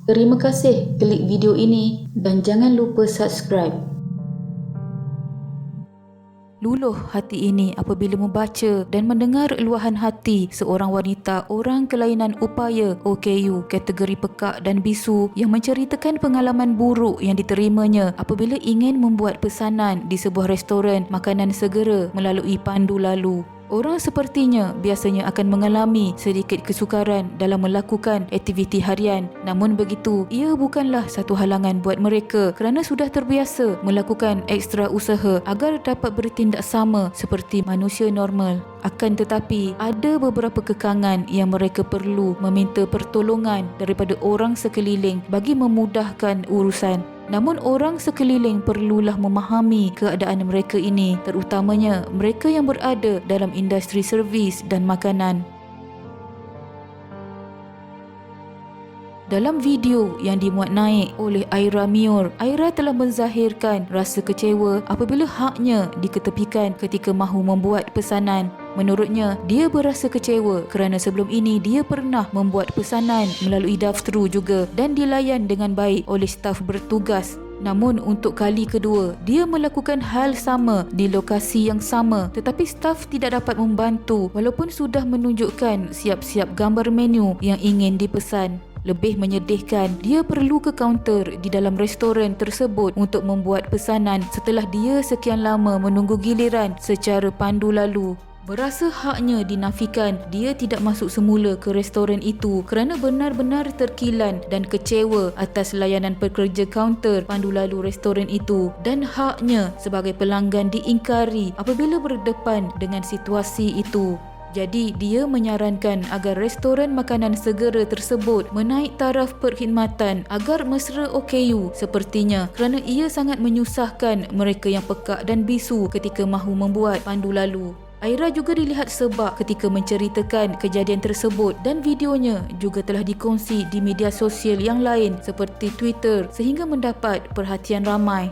Terima kasih klik video ini dan jangan lupa subscribe. Luluh hati ini apabila membaca dan mendengar luahan hati seorang wanita orang kelainan upaya OKU kategori pekak dan bisu yang menceritakan pengalaman buruk yang diterimanya apabila ingin membuat pesanan di sebuah restoran makanan segera melalui pandu lalu. Orang sepertinya biasanya akan mengalami sedikit kesukaran dalam melakukan aktiviti harian. Namun begitu, ia bukanlah satu halangan buat mereka kerana sudah terbiasa melakukan ekstra usaha agar dapat bertindak sama seperti manusia normal. Akan tetapi, ada beberapa kekangan yang mereka perlu meminta pertolongan daripada orang sekeliling bagi memudahkan urusan. Namun orang sekeliling perlulah memahami keadaan mereka ini, terutamanya mereka yang berada dalam industri servis dan makanan. Dalam video yang dimuat naik oleh Aira Mior, Aira telah menzahirkan rasa kecewa apabila haknya diketepikan ketika mahu membuat pesanan. Menurutnya, dia berasa kecewa kerana sebelum ini dia pernah membuat pesanan melalui drive-thru juga dan dilayan dengan baik oleh staf bertugas. Namun untuk kali kedua, dia melakukan hal sama di lokasi yang sama tetapi staf tidak dapat membantu walaupun sudah menunjukkan siap-siap gambar menu yang ingin dipesan. Lebih menyedihkan, dia perlu ke kaunter di dalam restoran tersebut untuk membuat pesanan setelah dia sekian lama menunggu giliran secara pandu lalu. Berasa haknya dinafikan, dia tidak masuk semula ke restoran itu kerana benar-benar terkilan dan kecewa atas layanan pekerja kaunter pandu lalu restoran itu dan haknya sebagai pelanggan diingkari apabila berdepan dengan situasi itu. Jadi dia menyarankan agar restoran makanan segera tersebut menaik taraf perkhidmatan agar mesra OKU sepertinya kerana ia sangat menyusahkan mereka yang pekak dan bisu ketika mahu membuat pandu lalu. Aira juga dilihat sebab ketika menceritakan kejadian tersebut dan videonya juga telah dikongsi di media sosial yang lain seperti Twitter sehingga mendapat perhatian ramai.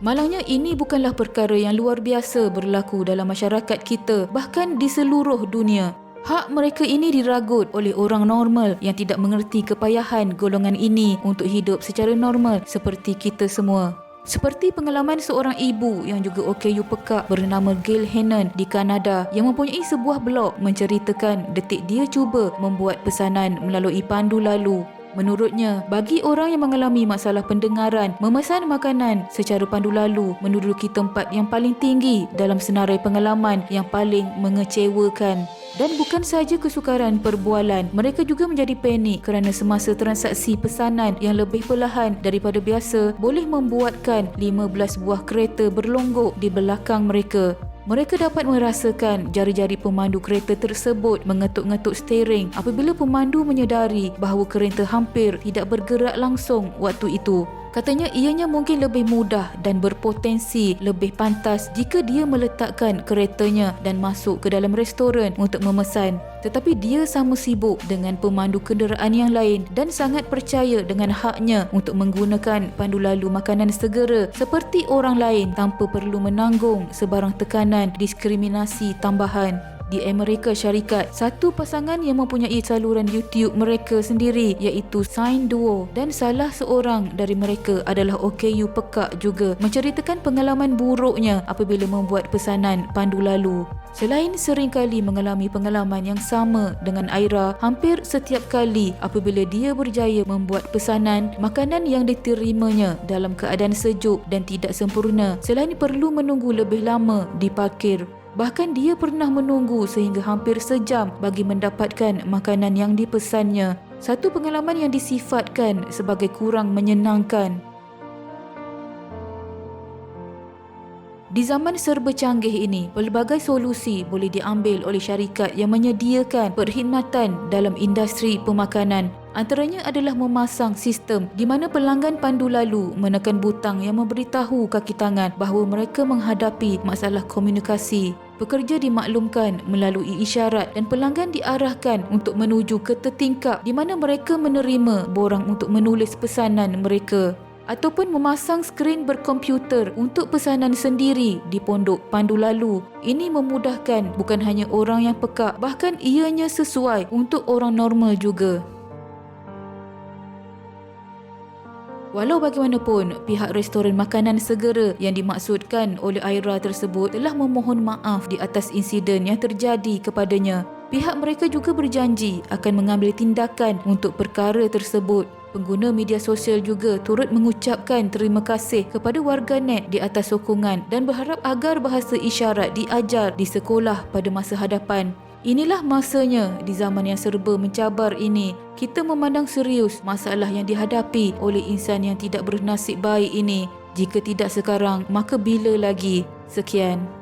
Malangnya ini bukanlah perkara yang luar biasa berlaku dalam masyarakat kita, bahkan di seluruh dunia. Hak mereka ini diragut oleh orang normal yang tidak mengerti kepayahan golongan ini untuk hidup secara normal seperti kita semua. Seperti pengalaman seorang ibu yang juga OKU pekak bernama Gail Hannon di Kanada yang mempunyai sebuah blog menceritakan detik dia cuba membuat pesanan melalui pandu lalu. Menurutnya, bagi orang yang mengalami masalah pendengaran, memesan makanan secara pandu lalu menduduki tempat yang paling tinggi dalam senarai pengalaman yang paling mengecewakan. Dan bukan sahaja kesukaran perbualan, mereka juga menjadi panik kerana semasa transaksi pesanan yang lebih perlahan daripada biasa boleh membuatkan 15 buah kereta berlonggok di belakang mereka. Mereka dapat merasakan jari-jari pemandu kereta tersebut mengetuk-ngetuk steering apabila pemandu menyedari bahawa kereta hampir tidak bergerak langsung waktu itu. Katanya ianya mungkin lebih mudah dan berpotensi lebih pantas jika dia meletakkan keretanya dan masuk ke dalam restoran untuk memesan. Tetapi dia sama sibuk dengan pemandu kenderaan yang lain dan sangat percaya dengan haknya untuk menggunakan pandu lalu makanan segera seperti orang lain tanpa perlu menanggung sebarang tekanan diskriminasi tambahan. Di Amerika Syarikat, satu pasangan yang mempunyai saluran YouTube mereka sendiri iaitu Sign Duo dan salah seorang dari mereka adalah OKU pekak juga menceritakan pengalaman buruknya apabila membuat pesanan pandu lalu. Selain seringkali mengalami pengalaman yang sama dengan Aira, hampir setiap kali apabila dia berjaya membuat pesanan, makanan yang diterimanya dalam keadaan sejuk dan tidak sempurna selain perlu menunggu lebih lama di parkir. Bahkan dia pernah menunggu sehingga hampir sejam bagi mendapatkan makanan yang dipesannya. Satu pengalaman yang disifatkan sebagai kurang menyenangkan. Di zaman serba canggih ini, pelbagai solusi boleh diambil oleh syarikat yang menyediakan perkhidmatan dalam industri pemakanan. Antaranya adalah memasang sistem di mana pelanggan pandu lalu menekan butang yang memberitahu kaki tangan bahawa mereka menghadapi masalah komunikasi. Pekerja dimaklumkan melalui isyarat dan pelanggan diarahkan untuk menuju ke tertingkap di mana mereka menerima borang untuk menulis pesanan mereka. ataupun memasang skrin berkomputer untuk pesanan sendiri di pondok pandu lalu. Ini memudahkan bukan hanya orang yang pekak, bahkan ianya sesuai untuk orang normal juga. Walau bagaimanapun, pihak restoran makanan segera yang dimaksudkan oleh Aira tersebut telah memohon maaf di atas insiden yang terjadi kepadanya. Pihak mereka juga berjanji akan mengambil tindakan untuk perkara tersebut. Pengguna media sosial juga turut mengucapkan terima kasih kepada warganet di atas sokongan dan berharap agar bahasa isyarat diajar di sekolah pada masa hadapan. Inilah masanya di zaman yang serba mencabar ini, kita memandang serius masalah yang dihadapi oleh insan yang tidak bernasib baik ini. Jika tidak sekarang, maka bila lagi? Sekian.